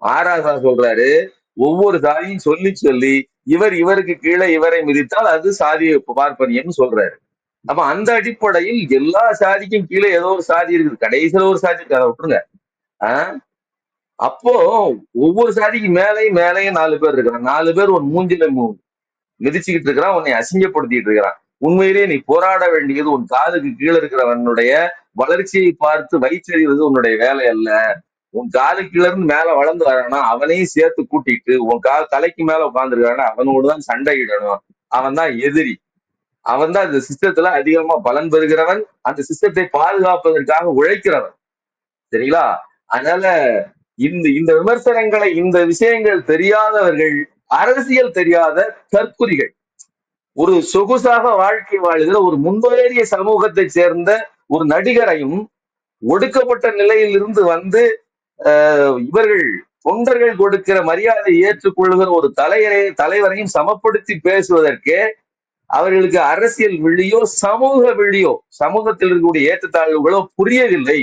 ஆராசா சொல்றாரு, ஒவ்வொரு சாதியும் சொல்லி சொல்லி இவர் இவருக்கு கீழே இவரை மிதித்தால் அது சாதிய பார்ப்பனியம் சொல்றாரு. அப்ப அந்த அடிப்படையில் எல்லா சாதிக்கும் கீழே ஏதோ ஒரு சாதி இருக்குது. கடைசியில ஒரு சாதி இருக்கு, அதை விட்டுருங்க. ஆஹ் அப்போ ஒவ்வொரு சாதிக்கு மேலேயும் மேலேயும் 4 பேர் இருக்கிறான். 4 பேர் ஒரு மூஞ்சில மிதிச்சுக்கிட்டு இருக்கிறான், உன்னை அசிங்கப்படுத்திட்டு இருக்கிறான். உண்மையிலேயே நீ போராட வேண்டியது உன் காதுக்கு கீழே இருக்கிறவனுடைய வளர்ச்சியை பார்த்து வைச்சறிவது உன்னுடைய வேலை அல்ல. உன் காது கீழ இருந்து மேல வளர்ந்து வரானா அவனையும் சேர்த்து கூட்டிட்டு உன் தலைக்கு மேல உட்கார்ந்துருக்கானா அவனோடுதான் சண்டையிடணும். அவன் தான் எதிரி. அவன் தான் இந்த சிஸ்டத்துல அதிகமா பலன் பெறுகிறவன், அந்த சிஸ்டத்தை பாதுகாப்பதற்காக உழைக்கிறவன். சரிங்களா? அதனால இந்த இந்த விமர்சனங்களை, இந்த விஷயங்கள் தெரியாதவர்கள் அரசியல் தெரியாத தற்குறிகள். ஒரு சொகுசாக வாழ்க்கை வாழ்கிற ஒரு முன்னேறிய சமூகத்தை சேர்ந்த ஒரு நடிகரையும் ஒடுக்கப்பட்ட நிலையில் இருந்து வந்து இவர்கள் தொண்டர்கள் கொடுக்கிற மரியாதை ஏற்றுக்கொள்கிற ஒரு தலைவரையும் சமப்படுத்தி பேசுவதற்கு அவர்களுக்கு அரசியல் விழியோ சமூக விழியோ சமூகத்தில் இருக்கக்கூடிய ஏற்றத்தாழ்வுகளோ புரியவில்லை.